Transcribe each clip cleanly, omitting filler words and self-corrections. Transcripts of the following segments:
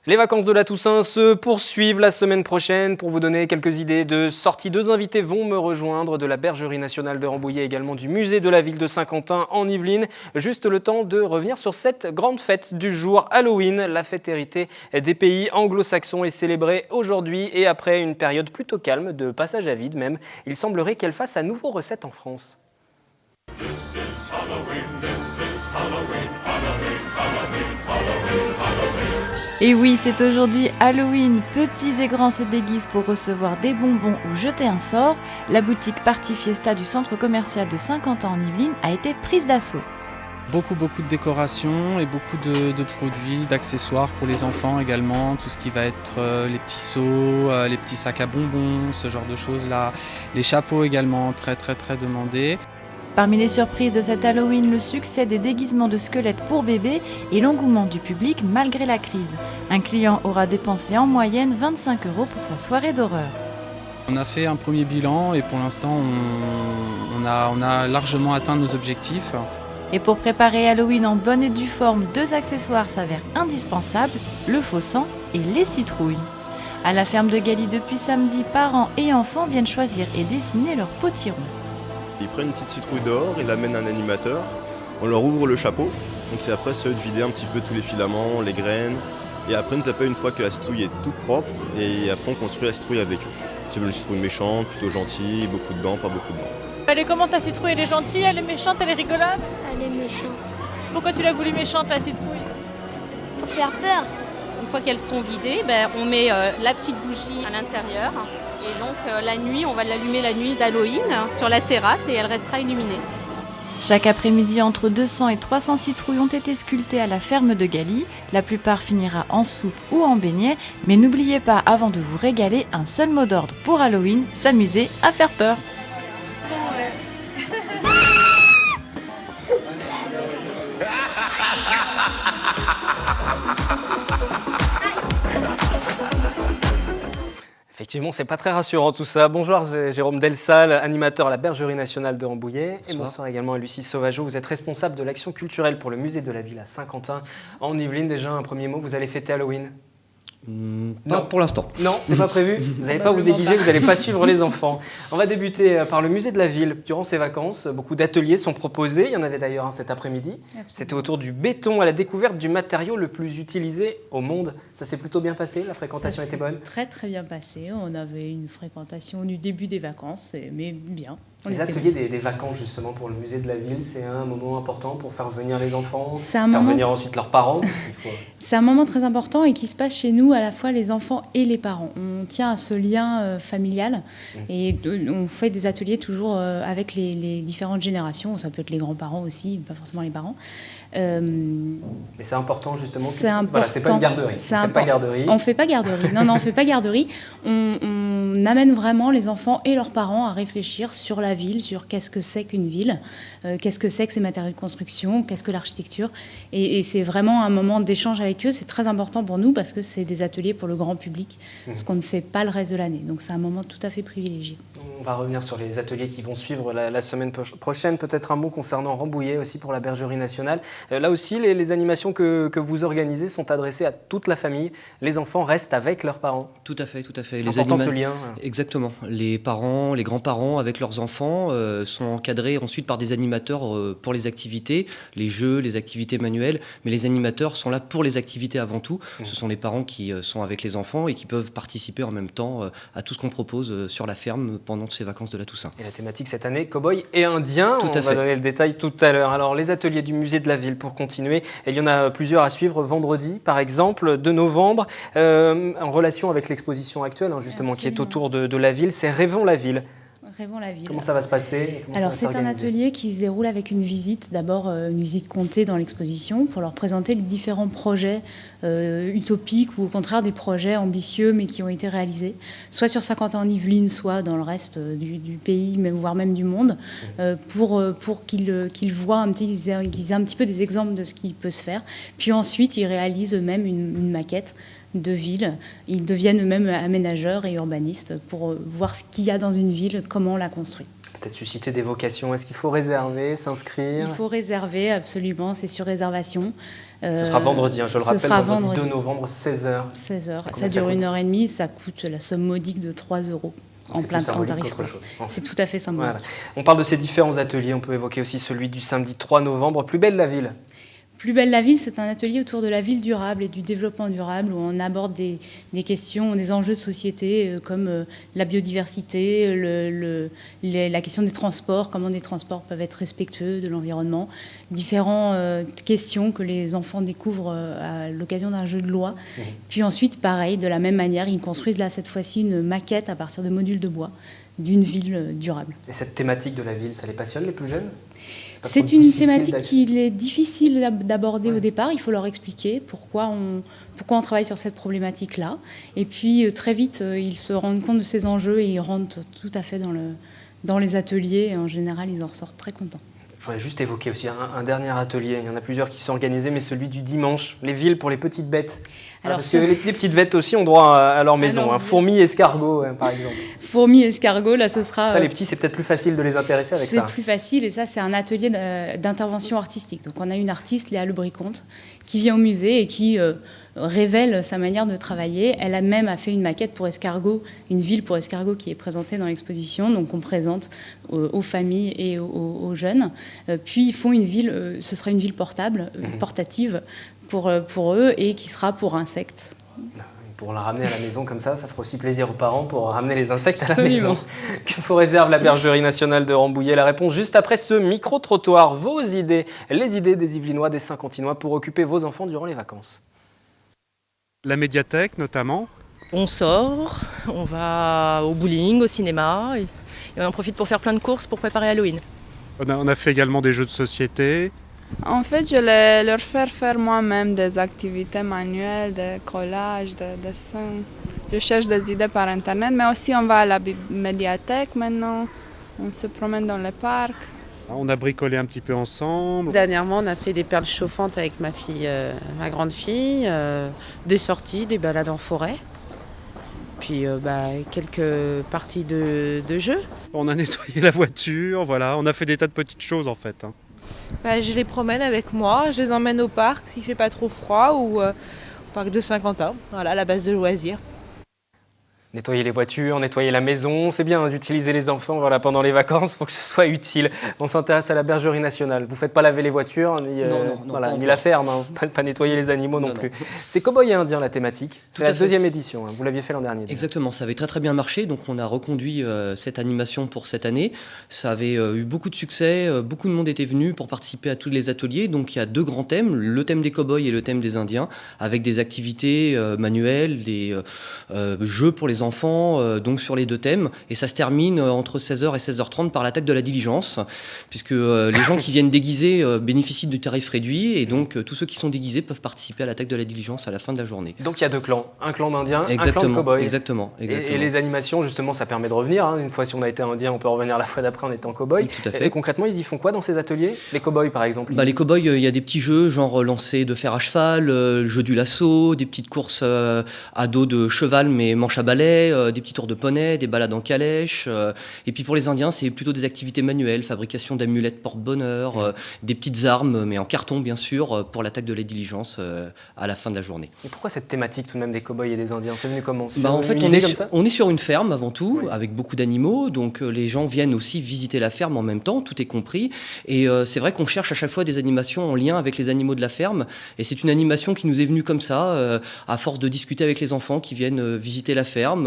Les vacances de la Toussaint se poursuivent la semaine prochaine. Pour vous donner quelques idées de sorties, deux invités vont me rejoindre de la Bergerie nationale de Rambouillet, également du musée de la ville de Saint-Quentin en Yvelines. Juste le temps de revenir sur cette grande fête du jour, Halloween. La fête héritée des pays anglo-saxons est célébrée aujourd'hui et après une période plutôt calme, de passage à vide même, il semblerait qu'elle fasse à nouveau recette en France. This is Halloween, this is Halloween, Halloween, Halloween, Halloween, Halloween. Et oui, c'est aujourd'hui Halloween. Petits et grands se déguisent pour recevoir des bonbons ou jeter un sort. La boutique Party Fiesta du centre commercial de Saint-Quentin en Yvelines a été prise d'assaut. Beaucoup de décorations et beaucoup de produits, d'accessoires pour les enfants également, tout ce qui va être les petits seaux, les petits sacs à bonbons, ce genre de choses-là. Les chapeaux également, très demandés. Parmi les surprises de cet Halloween, le succès des déguisements de squelettes pour bébés et l'engouement du public malgré la crise. Un client aura dépensé en moyenne 25 € pour sa soirée d'horreur. On a fait un premier bilan et pour l'instant on a largement atteint nos objectifs. Et pour préparer Halloween en bonne et due forme, deux accessoires s'avèrent indispensables, le faux sang et les citrouilles. À la ferme de Galy depuis samedi, parents et enfants viennent choisir et dessiner leur potiron. Ils prennent une petite citrouille dehors, ils l'amènent à un animateur, on leur ouvre le chapeau, donc c'est après c'est eux de vider un petit peu tous les filaments, les graines, et après nous appellent une fois que la citrouille est toute propre, et après on construit la citrouille avec eux. Si vous voulez une citrouille méchante, plutôt gentille, beaucoup de dents, pas beaucoup de dents. Elle est comment ta citrouille? Elle est gentille, elle est méchante, elle est rigolote? Elle est méchante. Pourquoi tu l'as voulu méchante la citrouille? Pour faire peur. Une fois qu'elles sont vidées, on met la petite bougie à l'intérieur. Et donc la nuit, on va l'allumer la nuit d'Halloween sur la terrasse et elle restera illuminée. Chaque après-midi, entre 200 et 300 citrouilles ont été sculptées à la ferme de Galy. La plupart finira en soupe ou en beignet. Mais n'oubliez pas, avant de vous régaler, un seul mot d'ordre pour Halloween, s'amuser à faire peur. Effectivement, c'est pas très rassurant tout ça. Bonjour Jérôme Delsalle, animateur à la Bergerie nationale de Rambouillet. Bonsoir. Et bonsoir également à Lucie Sauvageau. Vous êtes responsable de l'action culturelle pour le musée de la ville à Saint-Quentin en Yvelines. Déjà un premier mot, vous allez fêter Halloween? Pas pour l'instant. Non, c'est pas prévu. Vous n'allez pas vous déguiser, vous n'allez pas suivre les enfants. On va débuter par le musée de la ville. Durant ces vacances, beaucoup d'ateliers sont proposés. Il y en avait d'ailleurs un cet après-midi. C'était autour du béton, à la découverte du matériau le plus utilisé au monde. Ça s'est plutôt bien passé, la fréquentation était bonne? Très bien passé. On avait une fréquentation du début des vacances, mais bien. Les ateliers des vacances, justement, pour le musée de la ville, c'est un moment important pour faire venir les enfants, venir ensuite leurs parents. C'est un moment très important et qui se passe chez nous, à la fois les enfants et les parents. On tient à ce lien familial et on fait des ateliers toujours avec les différentes générations. Ça peut être les grands-parents aussi, pas forcément les parents. Mais c'est important, justement. C'est important. Voilà, c'est pas une garderie. On fait pas garderie. On fait pas garderie. Non, on fait pas garderie. On amène vraiment les enfants et leurs parents à réfléchir sur la ville, sur qu'est-ce que c'est qu'une ville, qu'est-ce que c'est que ces matériaux de construction, qu'est-ce que l'architecture. Et c'est vraiment un moment d'échange avec eux. C'est très important pour nous parce que c'est des ateliers pour le grand public, ce qu'on ne fait pas le reste de l'année. Donc c'est un moment tout à fait privilégié. On va revenir sur les ateliers qui vont suivre la semaine prochaine. Peut-être un mot concernant Rambouillet aussi pour la Bergerie nationale. Là aussi, les animations que vous organisez sont adressées à toute la famille. Les enfants restent avec leurs parents. Tout à fait. C'est important ce lien. Exactement. Les parents, les grands-parents avec leurs enfants sont encadrés ensuite par des animateurs pour les activités, les jeux, les activités manuelles. Mais les animateurs sont là pour les activités avant tout. Ce sont les parents qui sont avec les enfants et qui peuvent participer en même temps à tout ce qu'on propose sur la ferme pendant ces vacances de la Toussaint. Et la thématique cette année, cow-boy et indien. Tout à fait. On va donner le détail tout à l'heure. Alors les ateliers du musée de la ville pour continuer. Et il y en a plusieurs à suivre vendredi, par exemple, 2 novembre, en relation avec l'exposition actuelle, justement, qui est autour de la ville. C'est Rêvons la ville. Rêvons la ville. Comment ça va se passer? Alors c'est un atelier qui se déroule avec une visite, d'abord une visite comptée dans l'exposition pour leur présenter les différents projets utopiques ou au contraire des projets ambitieux mais qui ont été réalisés, soit sur Saint-Quentin-en-Yvelines, soit dans le reste du pays, voire même du monde, pour qu'ils voient qu'ils aient un petit peu des exemples de ce qui peut se faire. Puis ensuite, ils réalisent eux-mêmes une maquette de ville. Ils deviennent eux-mêmes aménageurs et urbanistes pour voir ce qu'il y a dans une ville, comment on la construit. peut-être susciter des vocations. Est-ce qu'il faut réserver, s'inscrire? Il faut réserver, absolument, c'est sur réservation. Ce sera vendredi, hein, je le rappelle, vendredi 2 novembre, 16h. 16h. Ça dure 1h30, ça coûte la somme modique de 3 € en plein temps tarif. C'est tout à fait symbolique. Voilà. On parle de ces différents ateliers, on peut évoquer aussi celui du samedi 3 novembre, Plus belle la ville. Plus belle la ville, c'est un atelier autour de la ville durable et du développement durable où on aborde des questions, des enjeux de société comme la biodiversité, la question des transports, comment des transports peuvent être respectueux de l'environnement, différentes questions que les enfants découvrent à l'occasion d'un jeu de loi. Puis ensuite, pareil, de la même manière, ils construisent là cette fois-ci une maquette à partir de modules de bois d'une ville durable. Et cette thématique de la ville, ça les passionne les plus jeunes? C'est une thématique qu'il est difficile d'aborder au départ. Il faut leur expliquer pourquoi on travaille sur cette problématique-là. Et puis très vite, ils se rendent compte de ces enjeux et ils rentrent tout à fait dans les ateliers. Et en général, ils en ressortent très contents. Je voudrais juste évoquer aussi un dernier atelier. Il y en a plusieurs qui sont organisés, mais celui du dimanche, les villes pour les petites bêtes. Alors, parce que les petites bêtes aussi ont droit à leur maison. Alors, fourmis, escargots, par exemple. Fourmis, escargots, là ce sera... Ça, les petits, c'est peut-être plus facile de les intéresser avec ça. C'est plus facile, et ça, c'est un atelier d'intervention artistique. Donc on a une artiste, Léa Lebriconte, qui vient au musée et qui révèle sa manière de travailler. Elle a même fait une maquette pour escargots, une ville pour escargots qui est présentée dans l'exposition. Donc on présente aux familles et aux jeunes. Puis ils font une ville, ce sera une ville portable, portative pour eux et qui sera pour insectes. Pour la ramener à la maison comme ça fera aussi plaisir aux parents pour ramener les insectes à la maison. Que vous réserve la Bergerie nationale de Rambouillet? La réponse juste après ce micro-trottoir. Vos idées, les idées des Yvelinois, des Saint-Quentinois pour occuper vos enfants durant les vacances. La médiathèque notamment. On sort, on va au bowling, au cinéma et on en profite pour faire plein de courses pour préparer Halloween. On a fait également des jeux de société. En fait, je vais leur faire moi-même des activités manuelles, des collages, des dessins. Je cherche des idées par Internet, mais aussi on va à la médiathèque maintenant, on se promène dans le parc. On a bricolé un petit peu ensemble. Dernièrement, on a fait des perles chauffantes avec ma fille, ma grande fille, des sorties, des balades en forêt. Puis quelques parties de jeux. On a nettoyé la voiture, voilà, on a fait des tas de petites choses en fait. Je les promène avec moi, je les emmène au parc s'il ne fait pas trop froid ou au parc de Saint-Quentin, voilà, la base de loisirs. Nettoyer les voitures, nettoyer la maison, c'est bien d'utiliser les enfants pendant les vacances, il faut que ce soit utile. On s'intéresse à la Bergerie nationale. Vous ne faites pas laver les voitures, ni la ferme, pas nettoyer les animaux non plus. C'est Cowboy et Indien la thématique, c'est la deuxième édition, vous l'aviez fait l'an dernier. Exactement, ça avait très très bien marché, donc on a reconduit cette animation pour cette année. Ça avait eu beaucoup de succès, beaucoup de monde était venu pour participer à tous les ateliers, donc il y a deux grands thèmes, le thème des cowboys et le thème des Indiens, avec des activités manuelles, des jeux pour les enfants, donc sur les deux thèmes, et ça se termine entre 16h et 16h30 par l'attaque de la diligence, puisque les gens qui viennent déguisés bénéficient du tarif réduit, et donc tous ceux qui sont déguisés peuvent participer à l'attaque de la diligence à la fin de la journée. Donc il y a deux clans, un clan d'Indiens, un clan de cow-boys. Exactement. Et les animations, justement, ça permet de revenir. Une fois si on a été Indien, on peut revenir la fois d'après en étant cow-boy. Tout à fait. Et concrètement, ils y font quoi dans ces ateliers? Les cow-boys, par exemple? Les cow-boys, il y a des petits jeux, genre lancer de fer à cheval, le jeu du lasso, des petites courses à dos de cheval, mais manche à balai, des petits tours de poney, des balades en calèche. Et puis pour les Indiens, c'est plutôt des activités manuelles, fabrication d'amulettes porte-bonheur, des petites armes, mais en carton bien sûr, pour l'attaque de la diligence à la fin de la journée. Et pourquoi cette thématique tout de même des cow-boys et des Indiens? C'est venu comment? En fait, on est sur une ferme avant tout, avec beaucoup d'animaux, donc les gens viennent aussi visiter la ferme en même temps, tout est compris. Et c'est vrai qu'on cherche à chaque fois des animations en lien avec les animaux de la ferme. Et c'est une animation qui nous est venue comme ça, à force de discuter avec les enfants qui viennent visiter la ferme.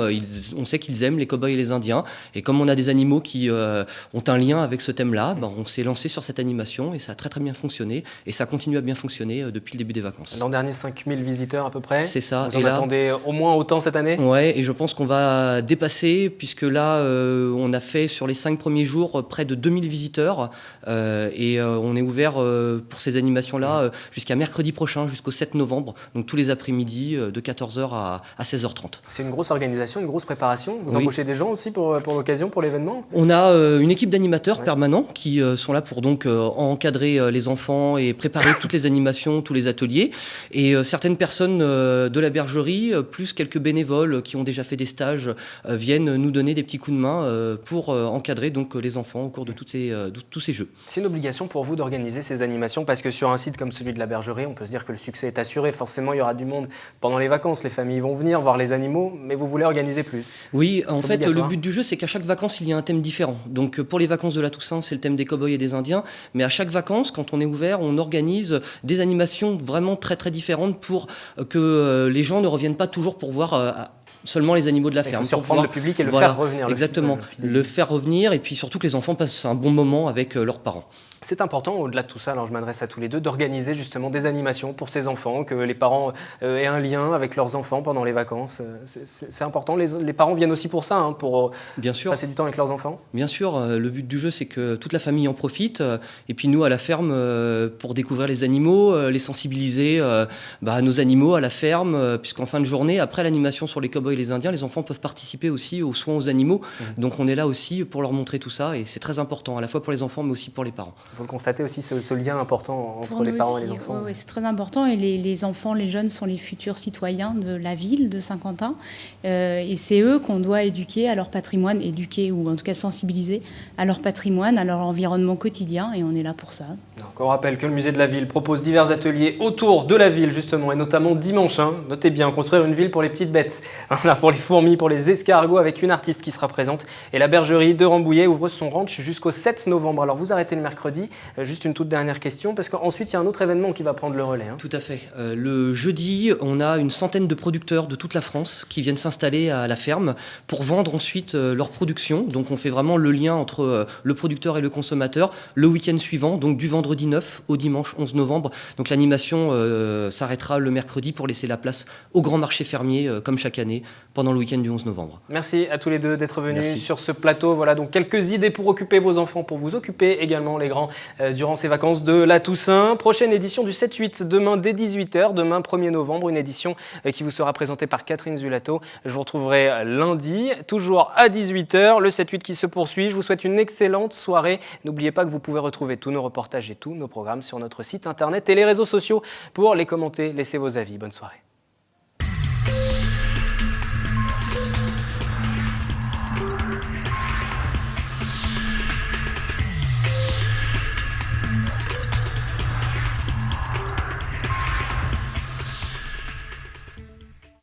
On sait qu'ils aiment les cow-boys et les Indiens. Et comme on a des animaux qui ont un lien avec ce thème-là, on s'est lancé sur cette animation et ça a très très bien fonctionné. Et ça continue à bien fonctionner depuis le début des vacances. L'an dernier, 5000 visiteurs à peu près. C'est ça. Vous en attendez au moins autant cette année? Ouais, et je pense qu'on va dépasser, puisque là, on a fait sur les 5 premiers jours près de 2000 visiteurs. Et on est ouvert pour ces animations-là jusqu'à mercredi prochain, jusqu'au 7 novembre. Donc tous les après-midi, de 14h à 16h30. C'est une grosse organisation. organisation, une grosse préparation. Vous Oui. embauchez des gens aussi pour l'occasion, pour l'événement? On a une équipe d'animateurs permanents qui sont là pour donc encadrer les enfants et préparer toutes les animations, tous les ateliers. Et certaines personnes de la bergerie, plus quelques bénévoles qui ont déjà fait des stages, viennent nous donner des petits coups de main pour encadrer donc les enfants au cours de tous ces jeux. C'est une obligation pour vous d'organiser ces animations parce que sur un site comme celui de la bergerie, on peut se dire que le succès est assuré. Forcément, il y aura du monde pendant les vacances. Les familles vont venir voir les animaux, mais vous voulez organiser plus. Oui, en C'est fait, le obligatoire. but du jeu, c'est qu'à chaque vacances, il y a un thème différent. Donc, pour les vacances de la Toussaint, c'est le thème des cow-boys et des Indiens. Mais à chaque vacances, quand on est ouvert, on organise des animations vraiment très, très différentes pour que les gens ne reviennent pas toujours pour voir seulement les animaux de la Il faut ferme. surprendre le public et le faire revenir. Exactement, le faire revenir et puis surtout que les enfants passent un bon moment avec leurs parents. C'est important, au-delà de tout ça, alors je m'adresse à tous les deux, d'organiser justement des animations pour ces enfants, que les parents aient un lien avec leurs enfants pendant les vacances. C'est important, les parents viennent aussi pour ça, hein, pour Bien sûr. passer du temps avec leurs enfants. Bien sûr, le but du jeu, c'est que toute la famille en profite. Et puis nous, à la ferme, pour découvrir les animaux, les sensibiliser à nos animaux, à la ferme, puisqu'en fin de journée, après l'animation sur les cow-boys et les Indiens, les enfants peuvent participer aussi aux soins aux animaux. Donc on est là aussi pour leur montrer tout ça. Et c'est très important, à la fois pour les enfants, mais aussi pour les parents. Vous le constatez aussi, ce lien important entre Pour les nous parents aussi, et les enfants. ouais, c'est très important et les enfants, les jeunes sont les futurs citoyens de la ville de Saint-Quentin et c'est eux qu'on doit éduquer à leur patrimoine, éduquer ou en tout cas sensibiliser à leur patrimoine, à leur environnement quotidien et on est là pour ça. Donc, on rappelle que le musée de la ville propose divers ateliers autour de la ville justement et notamment dimanche, notez bien, construire une ville pour les petites bêtes, voilà, pour les fourmis, pour les escargots avec une artiste qui sera présente et la bergerie de Rambouillet ouvre son ranch jusqu'au 7 novembre. Alors vous arrêtez le mercredi. Juste une toute dernière question, parce qu'ensuite il y a un autre événement qui va prendre le relais. Tout à fait. Le jeudi, on a une centaine de producteurs de toute la France qui viennent s'installer à la ferme pour vendre ensuite leur production. Donc on fait vraiment le lien entre le producteur et le consommateur le week-end suivant, donc du vendredi 9 au dimanche 11 novembre. Donc l'animation s'arrêtera le mercredi pour laisser la place au grand marché fermier, comme chaque année, pendant le week-end du 11 novembre. Merci à tous les deux d'être venus Merci. sur ce plateau. Voilà donc quelques idées pour occuper vos enfants, pour vous occuper également les grands durant ces vacances de la Toussaint. Prochaine édition du 7-8, demain dès 18h, demain 1er novembre, une édition qui vous sera présentée par Catherine Zulato. Je vous retrouverai lundi, toujours à 18h, le 7-8 qui se poursuit. Je vous souhaite une excellente soirée. N'oubliez pas que vous pouvez retrouver tous nos reportages et tous nos programmes sur notre site internet et les réseaux sociaux pour les commenter, laisser vos avis. Bonne soirée.